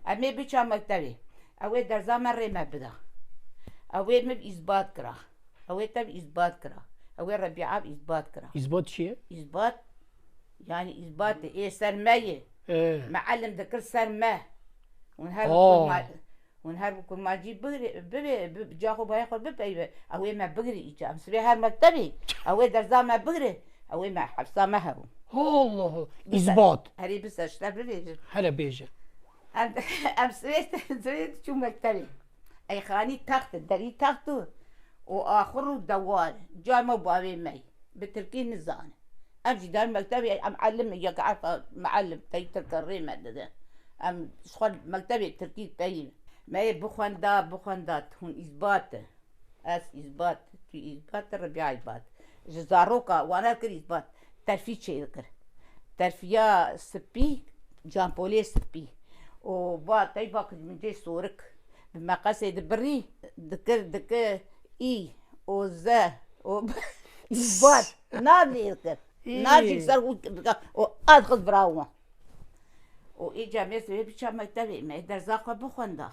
امي بچا مكتبي اوي درزا مري ما بدا اوي مب اثبات كرا اوي تب اثبات كرا اوي ربيعه اثبات كرا اثبات چیه؟ اثبات يعني اثبات ايه سرمايه معلم ذكر سرماه ونهار بكل ما جيب بغري بجاخو بايخو ببايبه اوي ما بغري ايجا مسري هار مكتبي اوي درزا ما بغري اوي ما حفصه ما هرو الله اثبات هري بس اشتغل بيجي هلا بيجي ام سريت شو مكتبي اي خاني تخت دري تختو واخر دوار جامع بابي مي بتركي نزان امشي دار مكتبي ام علم ياك عارفه معلم تيتر كريمه ده ام شغل مكتبي تركي باين ما بخوندات هون اثبات اثبات في اثبات ربيع اثبات جزاروكا وانا كر اثبات ترفيه شيء ذكر ترفيه سبي جان بولي سبي وبعد تيباك من جي صورك بمقاصد بري دكر اي وزا اثبات نادي ذكر نادي صار وادخل براوه واجا مثل بيشا مكتبي ما يقدر زاقه بخوندا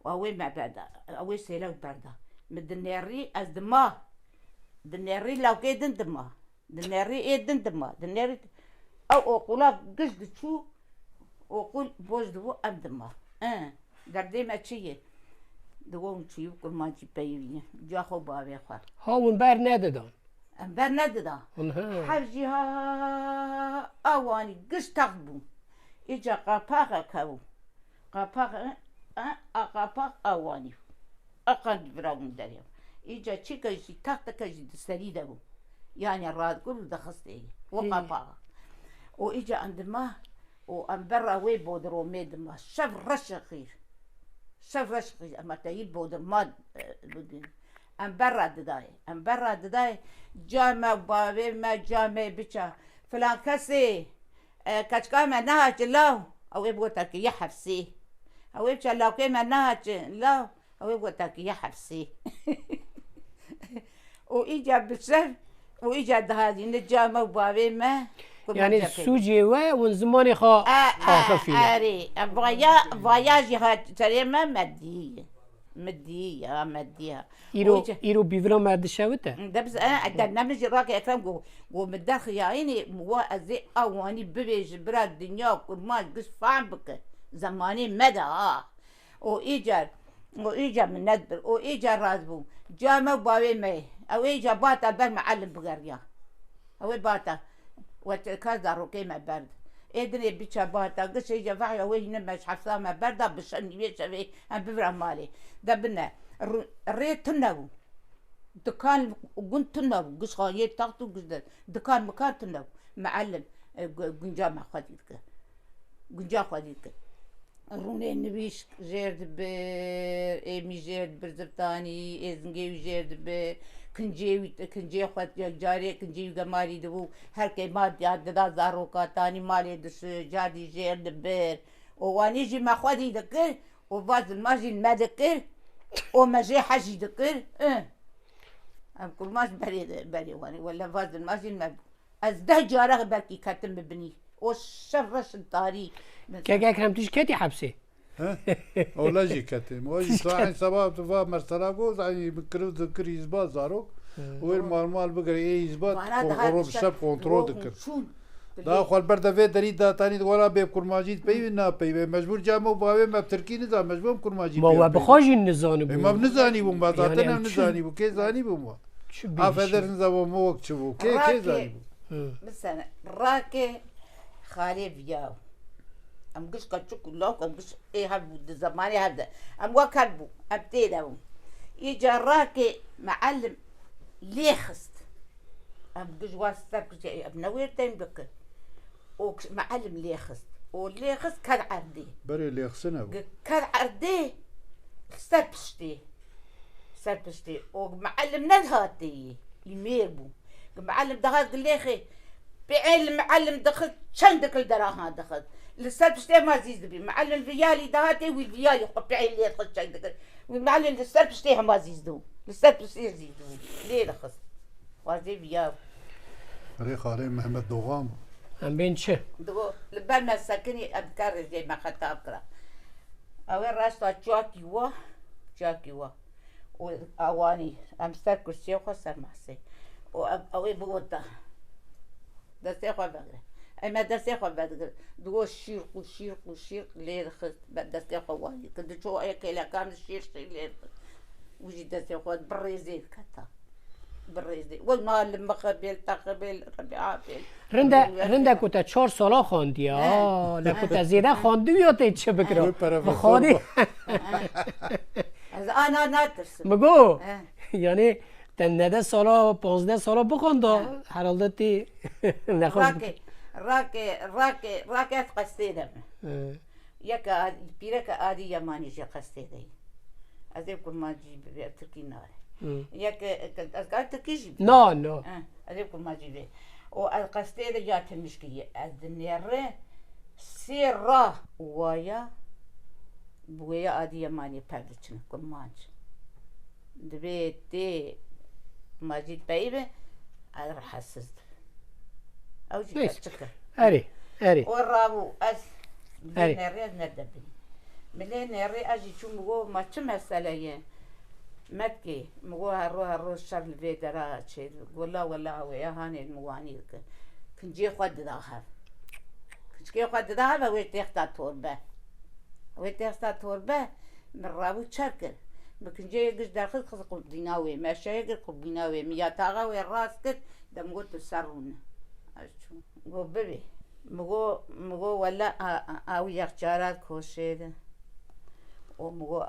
وهو ما بعد هو سيلو بردا مدنيري از دما دنيري لو كيدن دما دنيري ايه دما دنيري او اقولا قصد شو وقول بوز دو ام دما دردي ما تشيه دوون تشيو كل ما تجي بيني جاخو بابي خال هاون بار نددان بار نددا حرجيها اواني قصد تغبو إجا قاپاقا كاو قاپاقا قاپاق اواني اقند براون دريم إجا تشيكا جي تاقتكا جي دستري دابو يعني الراد كله دخستي وقاپاقا وإجا عندما وأنبرا وي بودرو ميدما شف رشخير أما تايل بودر ما بدين أنبرا دداي جامع بابي ما جامع بيشا فلان كسي كاتكاما نهاج لاو او يبغى تاكي يحفسي او يبغى لو كيما نهاج لاو او يبغى تاكي يحفسي واجا بالسر واجا هذه نجامة وبابي ما يعني السوجي ونزماني خافي اري فواياجي هات تريما مادية إيرو بيفرا ما دشاوته ده بس أنا نمجي راكي أكرم جو مدخل يا عيني موا أزي أواني ببيج برا الدنيا وكل ما قص فاهم بك زماني مدى وإيجا من ندبر وإيجا رازبو جامع بابي مي أو إيجا باتا بر معلم بقريا أو باتا وكذا روكي ما برد إدري بيتشا باتا قش إيجا فاحية وين نمش حفصة ما بردا بشني بيتشا في أم ببرا مالي دبنا الريت تنو دكان وقنت تنو قش خايت تاخدو قش دكان مكان تنو معلم قنجا ما خديتك قنجا خديتك روني نبيش جير دبر إيمي جير دبر زبطاني إزنجي جير دبر كنجي خد جاري كنجي جماري دبو هر كي ما ددا زاروكا تاني مالي دش جادي جير دبر واني جي ما خدي دكر وبعد الماجي المدكر ومجي حجي دكر ام كل ماش بري واني ولا فاز الماجي المد ازده جاره بركي كاتم ببني وشرش الطاري كاكا كرمتش كاتي حبسي ولا جي كاتم واجي صاحي صباح تفا مرسلاقو زاني بكرو ذكر يزبا زارو وين مال بقري اي يزبا وغروب الشاب كونترول ذكر دا خال بردا في دري دا تاني ولا بيب كرماجيد بي نا بي مجبور جامو باوي ما بتركي نظام مجبور كرماجيد ما هو بخاجي النظام ما بنزاني بو ما ذاتنا نزاني بو كي زاني بو ما افدر نظام مو وقت شو كي زاني بو مثلا راكي خالي بياو ام قش كتشوك لوك ام قش ايه هبو زماني هبدا ام وكلبو ابتداو يجا راكي معلم ليخست ام قش واسطك ابنوير تيم بك ومعلم ليخست وليخست كان عردي بري ليخسنا كان عردي سربشتي ومعلم ندهاتي يميربو معلم دخل ليخي بعين المعلم دخل شندك الدراها دخل للسربشتي ما زيد بي معلم فيالي دهاتي والفيالي بعين اللي يدخل شندك والمعلم للسربشتي ما زيدو للسربشتي يزيدو ليه دخل وازي فيال ريخ عليه محمد دوغام ام بين شه لبال ما ساكني اذكر زي ما خطاب كرا اوه راستا جاکی وا و اوانی ام سر کرسی خو سر محسی و اوه بوده دسته خو بگره اما دسته خو بگره دو شیر لیر خست دسته خو وانی که دو ای کلا کام شیر لیر وجی دسته خو برزید کتا برزید و مال مقبل تقبل ربیعابل رنده کتا 4 سالا خواندی لکتا زیده خواندی یا تا چه بکره بخوادی از آنا نترسم مگو یعنی تن 9 سالا 15 سالا بخونده هر حال تی نخواد راکت قصیدم یک پیرک آدی یمانی جا قصیده از این کرماجی به ترکی ناره یک از کار ترکیش نه از این کرماجی به و از قصیده جا تمشکی از نیره سی راه وایا بویا آدی یمانی پردچن کرماج دبی تی ماجید بایبه از حسست او جی تشکر اری ورابو از مليونيري ندبني مليونيري اجي شو مغو ما شو مسألة متكي مغو هرو الشر الفيدرا شيء ولا ويا هاني المواني كنجي خد داخل كنجي خد داخل ويتيختا توربه من رابو تشكر بكنجي يقش داخل خذ قبضيناوي ماشي يقر قبضيناوي مياتاغا ويراس كت دمغو تسرون اشو غو ببي مغو ولا او يخجارات كوشيد ومغو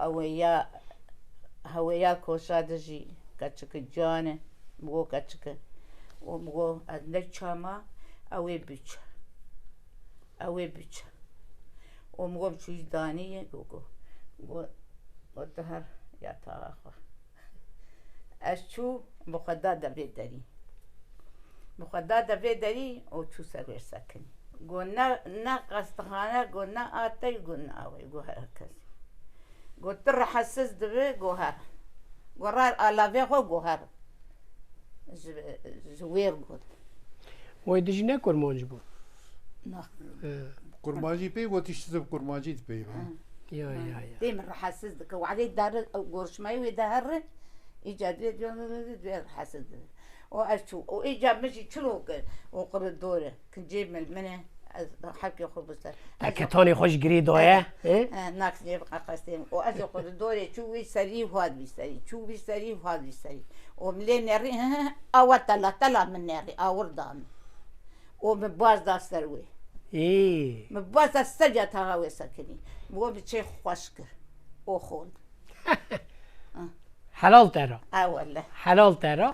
هويا كوشاد جي كاتشك جانه مغو كاتشك ومغو ادنشاما اوي بيتش ومغو بشوش دانية غو الدهر يا تاخو اشو مخدادة بيدري او شو سوير ساكن قلنا قصدخانة قلنا آتي قلنا اوي قو هركز قلت حسس دبي قو هر قرار آلافي خو قو هر زوير قل ويدجي نكر موجبو نا كرماجي بي وتشتذب كرماجي بي يا ديما حسس دك وعلي دار قرش ماي ويدهر إيجاد ديال حسس وأشوف وإجا مشي تشلوك وقر الدورة كنجيب من منه حكي خبزة كتوني خوش قريدو يا ناقص يبقى قسم وأجي قر الدورة شو بيسري وهذا بيسري شو بيسري وهذا بيسري وملين نري أو طلع من نري أو ردام ومباز دا سروي مباز السجا تغاوي سكني مو بتشي خوشكر وخون حلال ترى والله حلال ترى